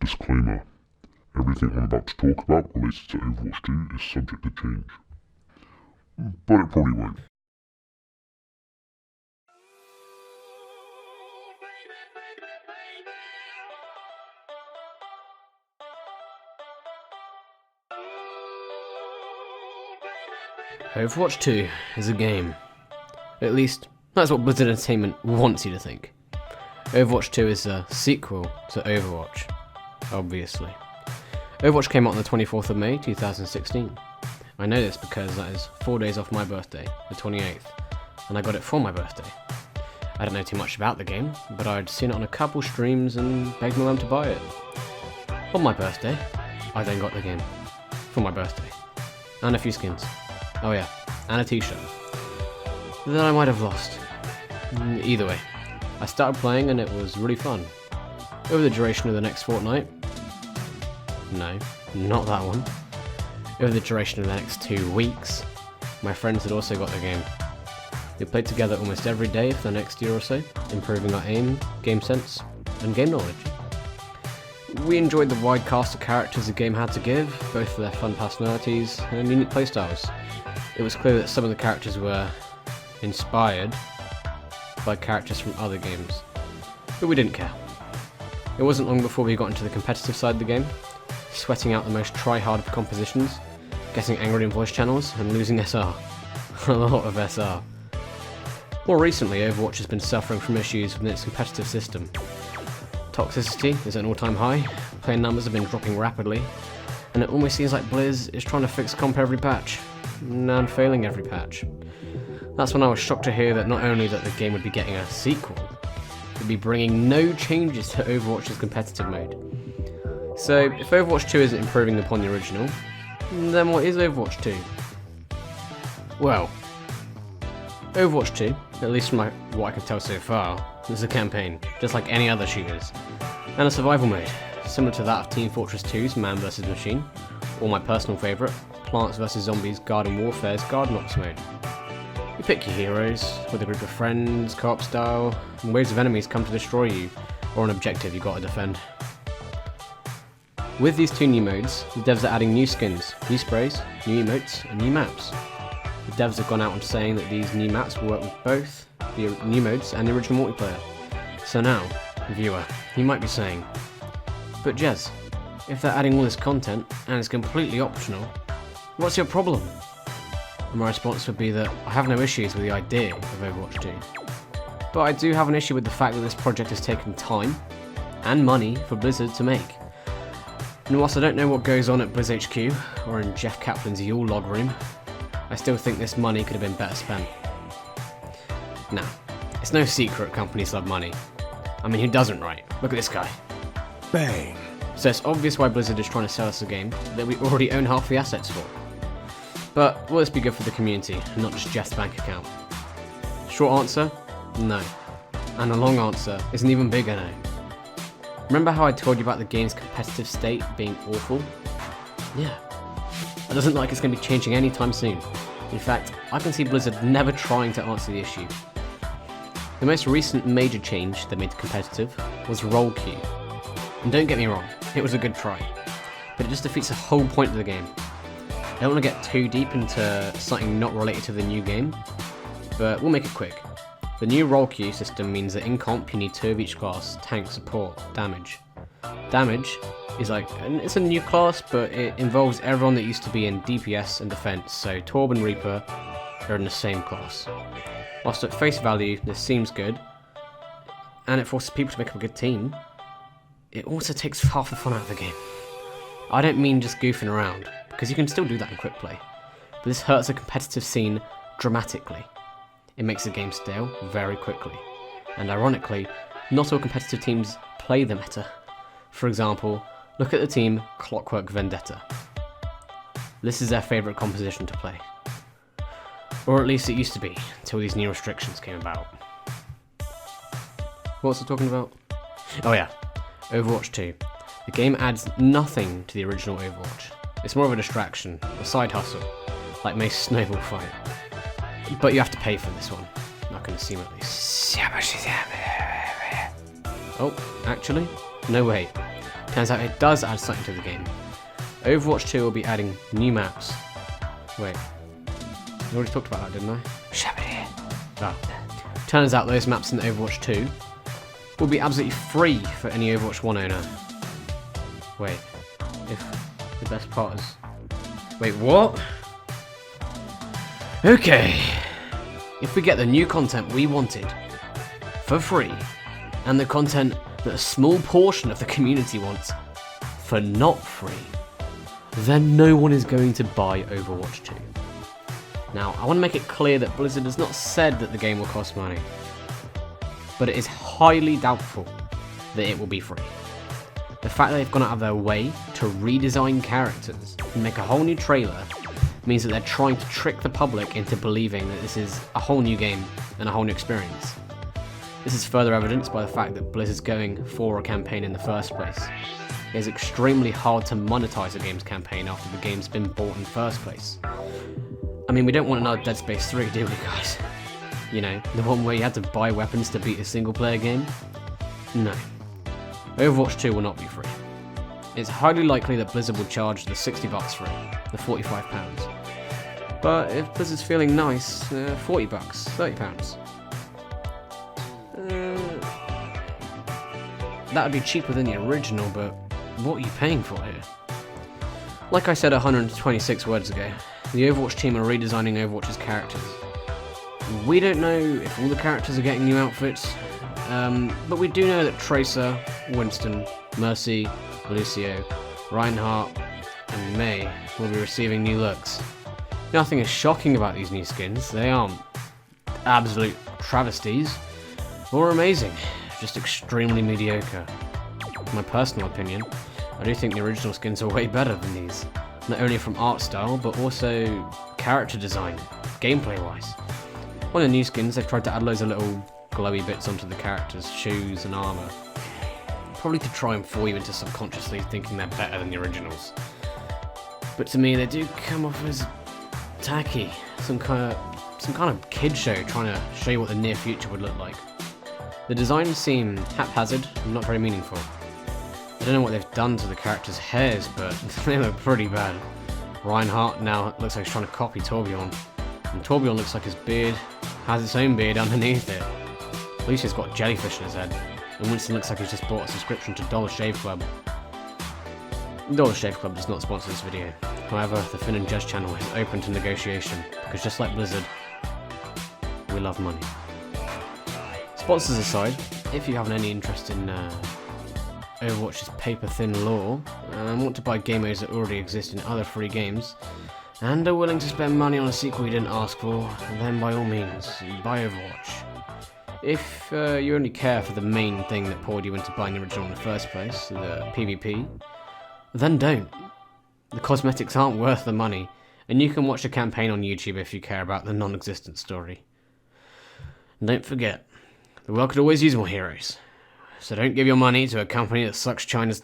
Disclaimer: everything I'm about to talk about related to Overwatch 2 is subject to change. But it probably won't. Overwatch 2 is a game. At least, that's what Blizzard Entertainment wants you to think. Overwatch 2 is a sequel to Overwatch, obviously. Overwatch came out on the 24th of May 2016. I know this because that is 4 days off my birthday, the 28th, and I got it for my birthday. I don't know too much about the game, but I'd seen it on a couple streams and begged my mum to buy it. On my birthday, I then got the game. For my birthday. And a few skins. Oh yeah, and a t-shirt. That I might have lost. Either way, I started playing and it was really fun. Over the duration of the next fortnight. No, not that one. Over the duration of the next 2 weeks, my friends had also got the game. We played together almost every day for the next year or so, improving our aim, game sense, and game knowledge. We enjoyed the wide cast of characters the game had to give, both for their fun personalities and unique playstyles. It was clear that some of the characters were inspired by characters from other games, but we didn't care. It wasn't long before we got into the competitive side of the game, sweating out the most try-hard compositions, getting angry in voice channels, and losing SR. A lot of SR. More recently, Overwatch has been suffering from issues within its competitive system. Toxicity is at an all-time high, player numbers have been dropping rapidly, and it almost seems like Blizz is trying to fix comp every patch, and failing every patch. That's when I was shocked to hear that not only that the game would be getting a sequel, it would be bringing no changes to Overwatch's competitive mode. So, if Overwatch 2 isn't improving upon the original, then what is Overwatch 2? Well, Overwatch 2, at least from what I can tell so far, is a campaign, just like any other shooters, and a survival mode, similar to that of Team Fortress 2's Man vs Machine, or my personal favourite, Plants vs Zombies Garden Warfare's Garden Ops mode. You pick your heroes, with a group of friends, co-op style, and waves of enemies come to destroy you, or an objective you gotta defend. With these 2 new modes, the devs are adding new skins, new sprays, new emotes, and new maps. The devs have gone out on saying that these new maps will work with both the new modes and the original multiplayer. So now, viewer, you might be saying, but Jez, if they're adding all this content and it's completely optional, what's your problem? And my response would be that I have no issues with the idea of Overwatch 2. But I do have an issue with the fact that this project has taken time and money for Blizzard to make. And whilst I don't know what goes on at Blizz HQ or in Jeff Kaplan's Yule log room, I still think this money could have been better spent. Now, it's no secret companies love money. I mean, who doesn't, right? Look at this guy. Bang. So it's obvious why Blizzard is trying to sell us a game that we already own half the assets for. But will this be good for the community, and not just Jeff's bank account? Short answer, no. And a long answer is an even bigger no. Remember how I told you about the game's competitive state being awful? Yeah. It doesn't look like it's going to be changing anytime soon. In fact, I can see Blizzard never trying to answer the issue. The most recent major change that made it competitive was roll queue. And don't get me wrong, it was a good try, but it just defeats the whole point of the game. I don't want to get too deep into something not related to the new game, but we'll make it quick. The new roll queue system means that in comp you need 2 of each class: tank, support, damage. Damage is it's a new class, but it involves everyone that used to be in DPS and defense, so Torb and Reaper are in the same class. Whilst at face value this seems good, and it forces people to make up a good team, it also takes half the fun out of the game. I don't mean just goofing around, because you can still do that in quick play, but this hurts the competitive scene dramatically. It makes the game stale very quickly, and ironically, not all competitive teams play the meta. For example, look at the team Clockwork Vendetta. This is their favourite composition to play. Or at least it used to be, until these new restrictions came about. What was I talking about? Oh yeah, Overwatch 2. The game adds nothing to the original Overwatch. It's more of a distraction, a side hustle, like Mace Snowball Fight. But you have to pay for this one. I can assume at least. Oh, actually? No wait. Turns out it does add something to the game. Overwatch 2 will be adding new maps. Wait, I already talked about that, didn't I? Ah. Turns out those maps in Overwatch 2 will be absolutely free for any Overwatch 1 owner. Wait, if the best part is... Wait, what? Okay. If we get the new content we wanted for free, and the content that a small portion of the community wants for not free, then no one is going to buy Overwatch 2. Now, I want to make it clear that Blizzard has not said that the game will cost money, but it is highly doubtful that it will be free. The fact that they've gone out of their way to redesign characters and make a whole new trailer means that they're trying to trick the public into believing that this is a whole new game and a whole new experience. This is further evidenced by the fact that Blizzard's going for a campaign in the first place. It is extremely hard to monetize a game's campaign after the game's been bought in the first place. I mean, we don't want another Dead Space 3, do we, guys? You know, the one where you had to buy weapons to beat a single player game? No. Overwatch 2 will not be free. It's highly likely that Blizzard will charge the $60 for it, the £45. But if Blizzard's feeling nice, $40, £30. That would be cheaper than the original, but what are you paying for here? Like I said 126 words ago, the Overwatch team are redesigning Overwatch's characters. We don't know if all the characters are getting new outfits, but we do know that Tracer, Winston, Mercy, Lucio, Reinhardt, and Mei will be receiving new looks. Nothing is shocking about these new skins. They aren't absolute travesties or amazing, just extremely mediocre. In my personal opinion, I do think the original skins are way better than these, not only from art style, but also character design, gameplay-wise. On the new skins, they've tried to add loads of little glowy bits onto the characters' shoes and armour, probably to try and fool you into subconsciously thinking they're better than the originals. But to me, they do come off as tacky, some kind of kid show trying to show you what the near future would look like. The designs seem haphazard and not very meaningful. I don't know what they've done to the characters' hairs, but they look pretty bad. Reinhardt now looks like he's trying to copy Torbjorn, and Torbjorn looks like his beard has its own beard underneath it. Lucio's got jellyfish in his head, and Winston looks like he's just bought a subscription to Dollar Shave Club. Dollar Shave Club does not sponsor this video. However, the Finn and Judge channel is open to negotiation, because just like Blizzard, we love money. Sponsors aside, if you have any interest in Overwatch's paper-thin lore, and want to buy game modes that already exist in other free games, and are willing to spend money on a sequel you didn't ask for, then by all means, buy Overwatch. If you only care for the main thing that poured you into buying the original in the first place, the PvP, then don't. The cosmetics aren't worth the money, and you can watch a campaign on YouTube if you care about the non-existent story. And don't forget, the world could always use more heroes, so don't give your money to a company that sucks China's